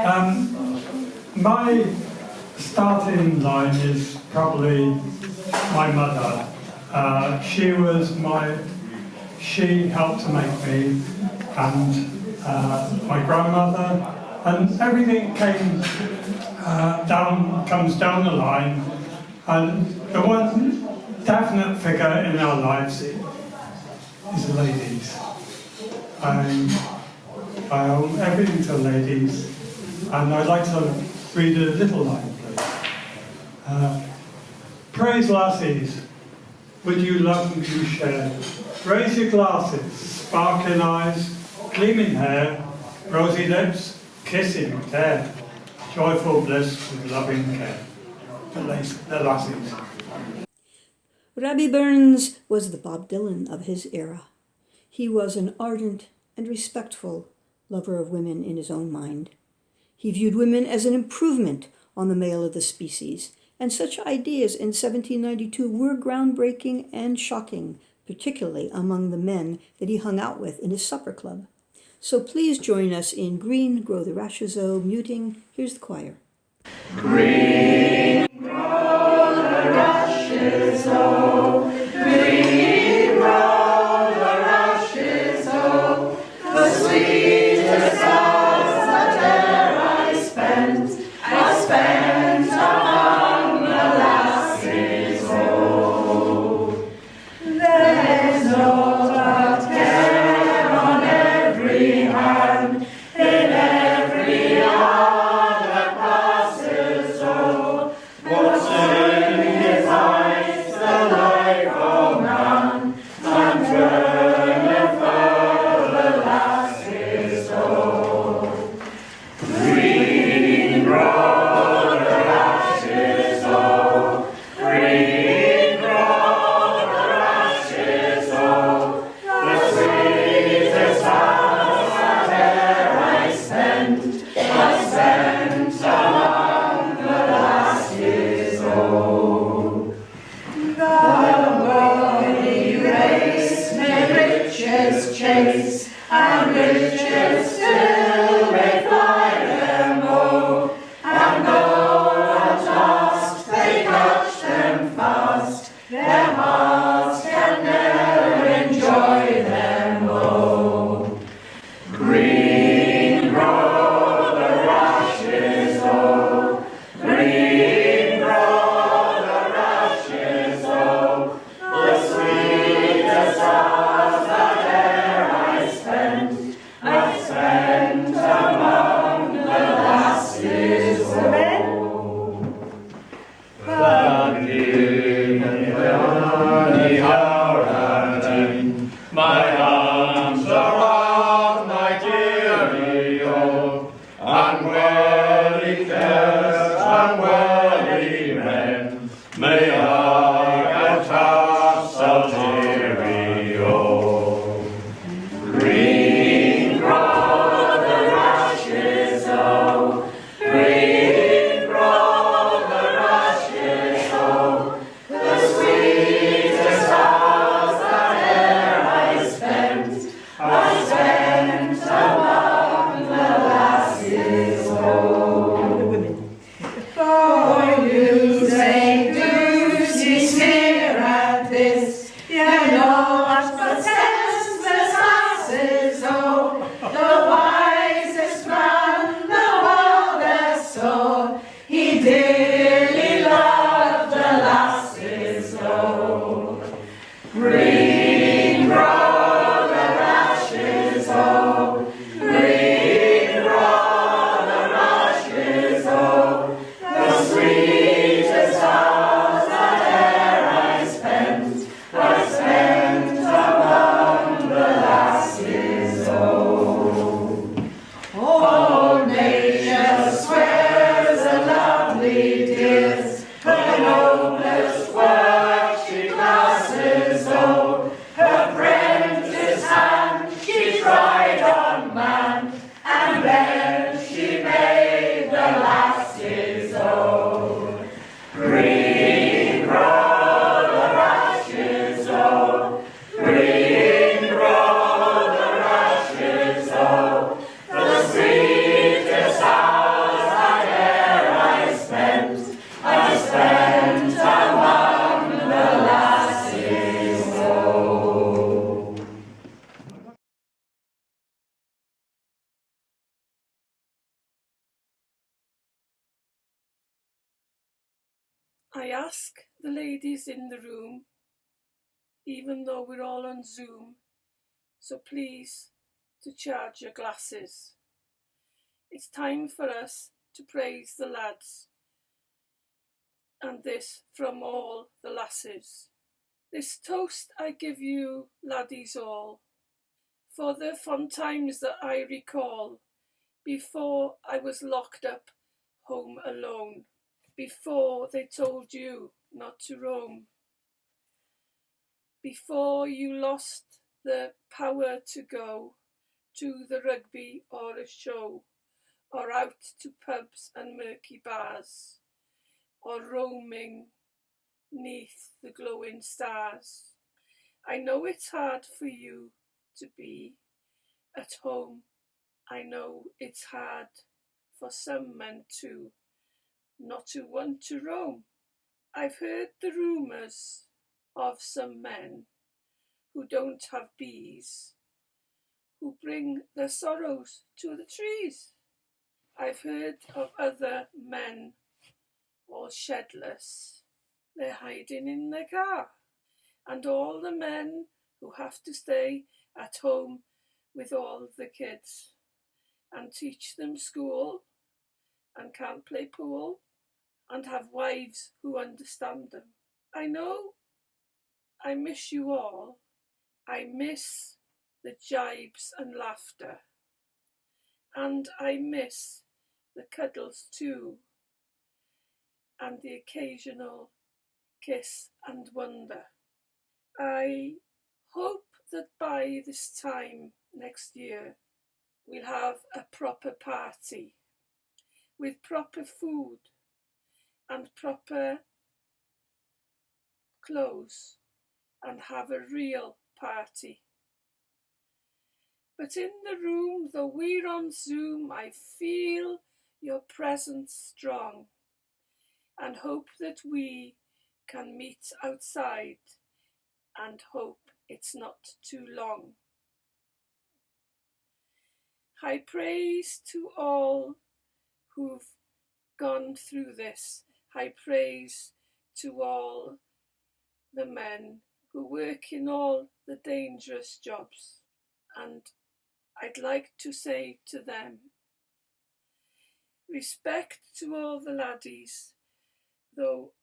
My starting line is probably my mother. She helped to make me, and my grandmother, and everything comes down the line, and the one definite figure in our lives is the ladies. I owe everything to ladies, and I'd like to read a little line, please. Praise lassies, would you love and you share? Raise your glasses, sparkling eyes, gleaming hair, rosy lips, kissing hair, joyful bliss with loving care. The lassies. Rabbi Burns was the Bob Dylan of his era. He was an ardent and respectful lover of women in his own mind. He viewed women as an improvement on the male of the species, and such ideas in 1792 were groundbreaking and shocking, particularly among the men that he hung out with in his supper club. So please join us in Green Grow the Rashes O, muting. Here's the choir. Green grow the rashes O, green grow the rashes O, the sweetest hours that e'er I spent among the lassies O. There's no but care on every hand, in every hour that passes O. What's in his eyes the life of man, and turneth for the lassies O. Green grow the rashes O, green grow the rashes O, the sweetest hours that e'er I spent among the lassies O. The worldly race may riches chase, and riches still may fly them O, and though at last they catch them fast, their hearts can never enjoy them O. Green grow the rashes O, green grow the rashes O, the sweetest hours that e'er I spent among the lassies O. My arms around my dearie O, unworthy cares, unworthy men, may I have tasks so deary O. Green grow the rashes O, green grow the rashes O, the sweetest hours that e'er I spent I ask the ladies in the room, even though we're all on Zoom, so please to charge your glasses. It's time for us to praise the lads, and this from all the lasses. This toast I give you, laddies all, for the fond times that I recall, before I was locked up home alone, before they told you not to roam, before you lost the power to go to the rugby or a show, or out to pubs and murky bars, or roaming neath the glowing stars. I know it's hard for you to be at home. I know it's hard for some men too, not to want to roam. I've heard the rumours of some men who don't have bees, who bring their sorrows to the trees. I've heard of other men all shedless, they're hiding in their car, and all the men who have to stay at home with all the kids and teach them school and can't play pool and have wives who understand them. I know I miss you all. I miss the jibes and laughter, and I miss the cuddles too, and the occasional kiss and wonder. I hope that by this time next year we'll have a proper party with proper food and proper clothes and have a real party. But in the room, though we're on Zoom, I feel your presence strong and hope that we can meet outside and hope it's not too long. High praise to all who've gone through this. High praise to all the men who work in all the dangerous jobs. And I'd like to say to them, respect to all the laddies, though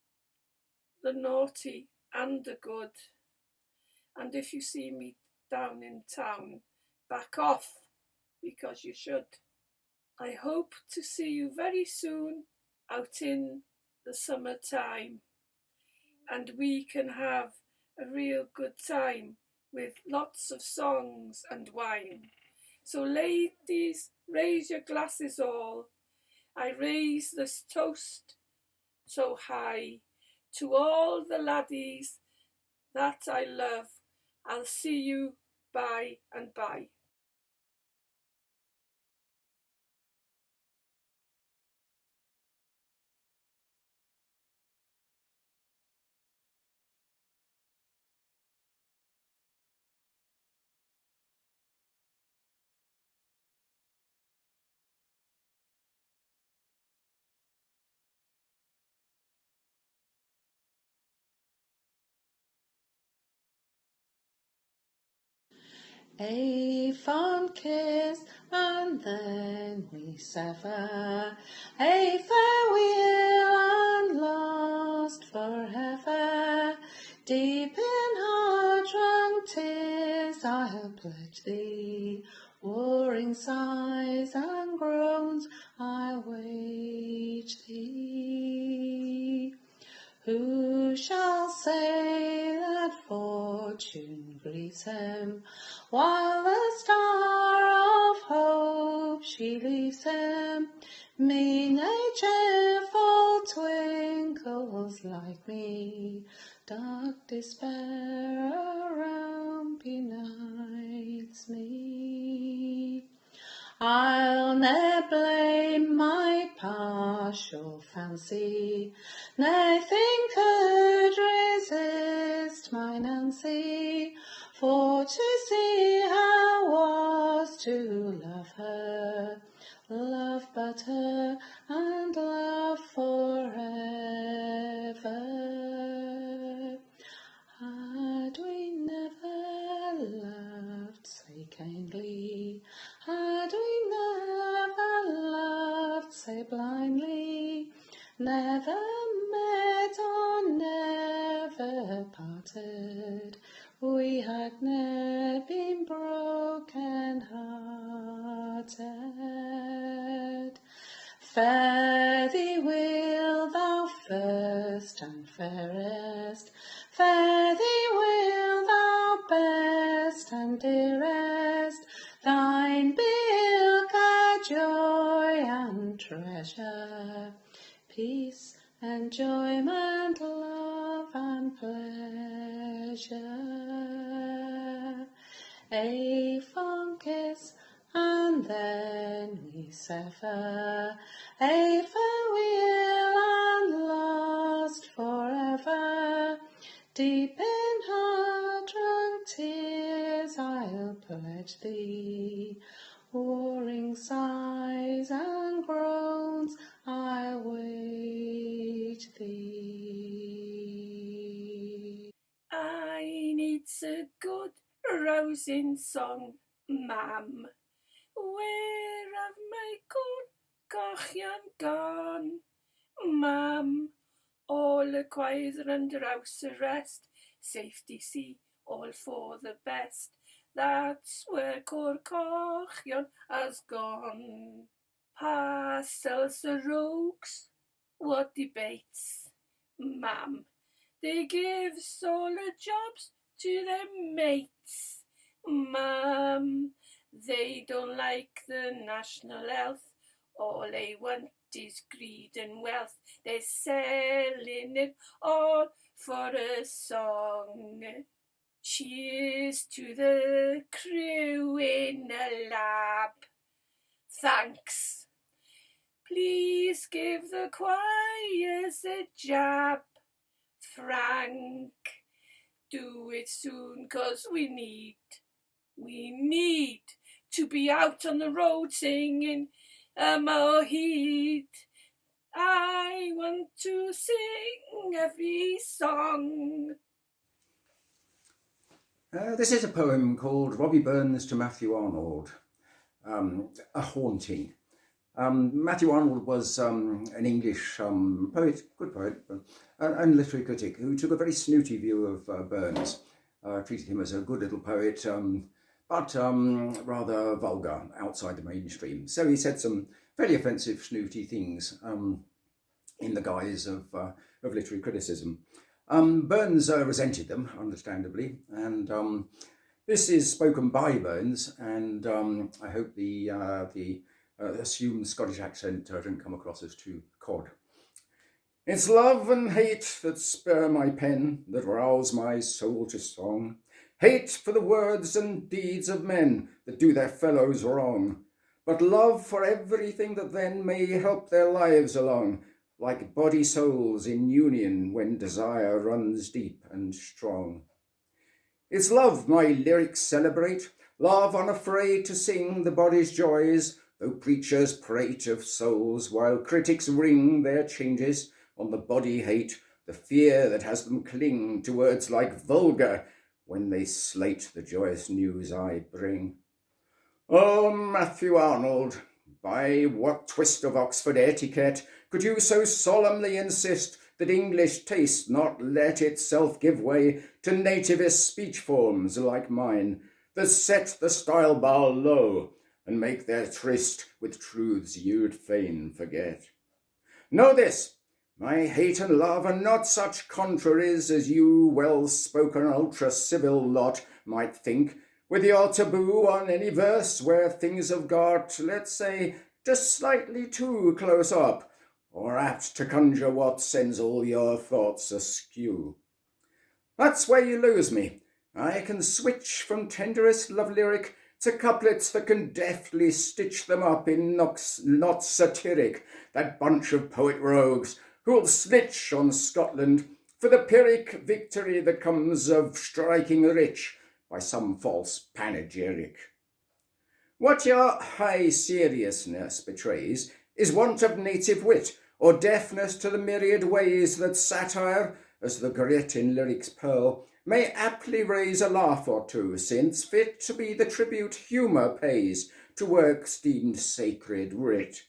the naughty and the good. And if you see me down in town, back off, because you should. I hope to see you very soon out in the summertime, and we can have a real good time with lots of songs and wine. So ladies, raise your glasses all. I raise this toast so high to all the laddies that I love. I'll see you by and by. A fond kiss and then we sever, a farewell and lost forever. Deep in heart-wrung tears I'll pledge thee, warring sighs and groans I'll wage thee. Who shall say that fortune grieves him, while the star of hope she leaves him? Mean a cheerful twinkles like me, dark despair around benights me. I'll ne'er blame my partial fancy, nothing could resist my Nancy, for to see her was to love her, love but her, and love forever. say blindly, never met or never parted, we had ne'er been broken hearted. Fare thee will, thou first and fairest, fare thee will, thou best and dearest, thine be ilka joy and treasure, peace, enjoyment, love and pleasure. A fond kiss, and then we sever, a farewell and lost forever. Deep in heart-wrung tears I'll pledge thee, warring sighs and groans I'll wage thee. I needs a good rousing song, ma'am. Where have my Côr Cochion gone, ma'am? All the choirs are under house arrest, safety see, all for the best. That's where Côr Cochion has gone. Parcels the rogues, what debates, ma'am? They give all the jobs to their mates, ma'am. They don't like the national health, all they want is greed and wealth. They're selling it all for a song. Cheers to the crew in the lab. Thanks. Please give the choirs a jab. Frank, do it soon, 'cause we need to be out on the road singing Mohid. I want to sing every song. This is a poem called Robbie Burns to Matthew Arnold, A Haunting. Matthew Arnold was an English poet, good poet, and literary critic who took a very snooty view of Burns, treated him as a good little poet, but rather vulgar outside the mainstream. So he said some fairly offensive, snooty things in the guise of literary criticism. Burns resented them, understandably, and this is spoken by Burns, and I hope the assumed Scottish accent didn't come across as too cod. It's love and hate that spur my pen, that rouse my soul to song. Hate for the words and deeds of men that do their fellows wrong, but love for everything that then may help their lives along, like body souls in union when desire runs deep and strong. It's love my lyrics celebrate, love unafraid to sing the body's joys, though preachers prate of souls, while critics ring their changes on the body hate, the fear that has them cling to words like vulgar when they slate the joyous news I bring. Oh, Matthew Arnold, by what twist of Oxford etiquette could you so solemnly insist that English taste not let itself give way to nativist speech forms like mine, that set the style bar low and make their tryst with truths you'd fain forget? Know this, my hate and love are not such contraries as you well-spoken ultra-civil lot might think, with your taboo on any verse where things have got, let's say, just slightly too close up, or apt to conjure what sends all your thoughts askew. That's where you lose me. I can switch from tenderest love lyric to couplets that can deftly stitch them up in knots not satiric, that bunch of poet rogues who'll snitch on Scotland for the Pyrrhic victory that comes of striking rich by some false panegyric. What your high seriousness betrays is want of native wit, or deafness to the myriad ways that satire, as the grit in lyrics pearl, may aptly raise a laugh or two, since fit to be the tribute humour pays to works deemed sacred writ.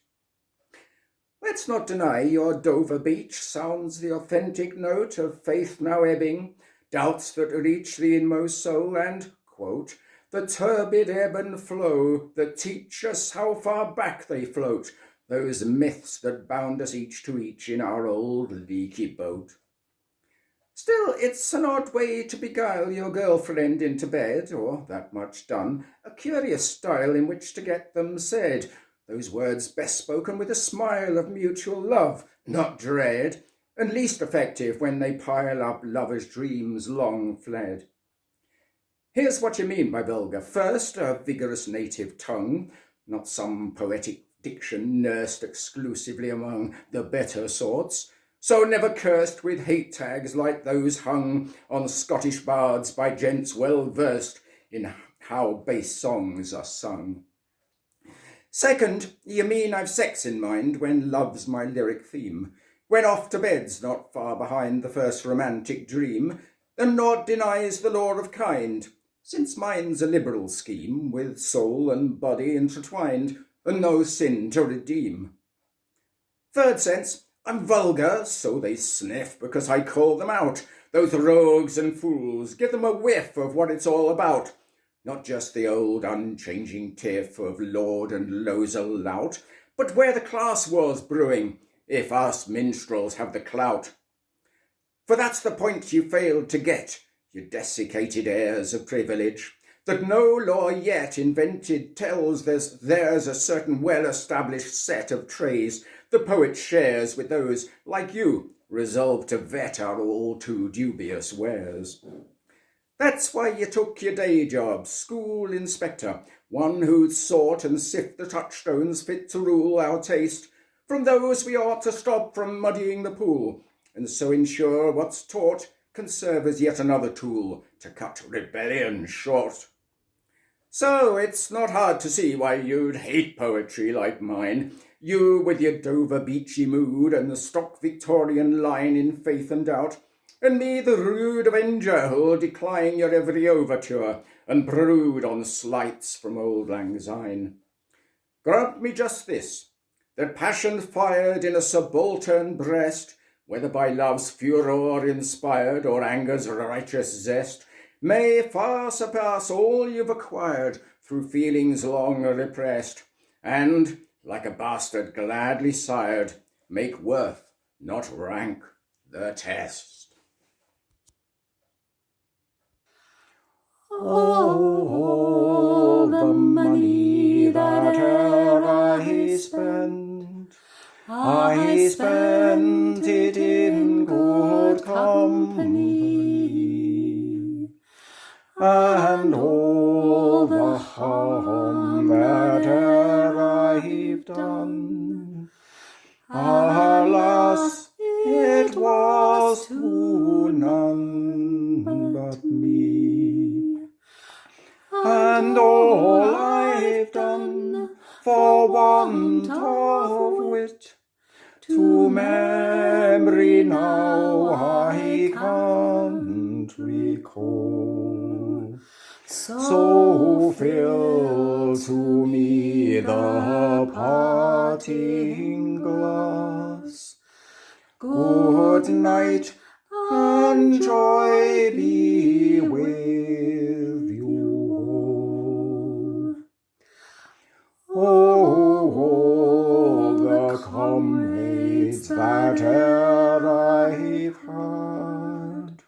Let's not deny your Dover beach sounds the authentic note of faith now ebbing, doubts that reach the inmost soul, and, quote, the turbid ebb and flow that teach us how far back they float, those myths that bound us each to each in our old leaky boat. Still, it's an odd way to beguile your girlfriend into bed, or, that much done, a curious style in which to get them said, those words best spoken with a smile of mutual love, not dread, and least effective when they pile up lovers' dreams long fled. Here's what you mean by vulgar. First, a vigorous native tongue, not some poetic diction nursed exclusively among the better sorts, so never cursed with hate tags like those hung on Scottish bards by gents well versed in how base songs are sung. Second, you mean I've sex in mind when love's my lyric theme, when off to bed's not far behind the first romantic dream, and naught denies the law of kind, since mine's a liberal scheme, with soul and body intertwined, and no sin to redeem. Third sense, I'm vulgar, so they sniff because I call them out. Those rogues and fools, give them a whiff of what it's all about. Not just the old unchanging tiff of lord and losel lout, but where the class war's brewing, if us minstrels have the clout. For that's the point you failed to get, you desiccated heirs of privilege, that no law yet invented tells there's a certain well-established set of trays the poet shares with those, like you, resolved to vet our all too dubious wares. That's why you took your day job, school inspector, one who'd sort and sift the touchstones fit to rule our taste, from those we ought to stop from muddying the pool, and so ensure what's taught can serve as yet another tool to cut rebellion short. So it's not hard to see why you'd hate poetry like mine, you with your Dover beachy mood and the stock Victorian line in Faith and Doubt, and me the rude avenger who'll decline your every overture and brood on slights from auld lang syne. Grant me just this, that passion fired in a subaltern breast, whether by love's furor inspired or anger's righteous zest, may far surpass all you've acquired through feelings long repressed, and, like a bastard gladly sired, make worth, not rank, the test. All the money that e'er I spent it in good company, and all the harm that e'er I've done, alas, it was to none but me. And all I've done for want of wit, to memory now I can't recall. So fill to me the parting glass. Good night, and joy be with you all. Oh, the comrades that e'er I've had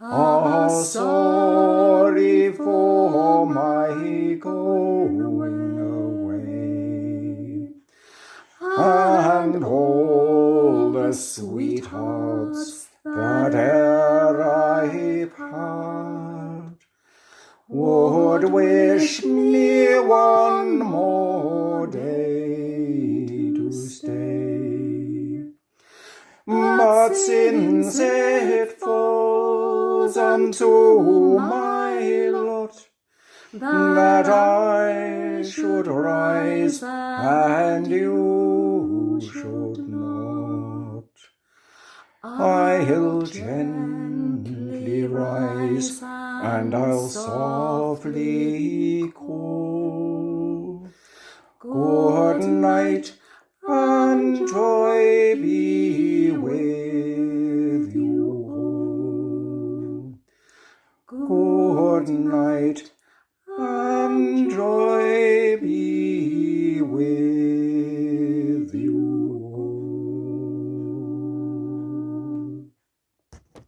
are sorry for my going away, and all the sweethearts that e'er I've had would wish me one more day to stay. But since it falls unto my lot that I should rise and you should not, I'll gently rise and I'll softly call. Good night, and and joy be with you. Good night, and joy be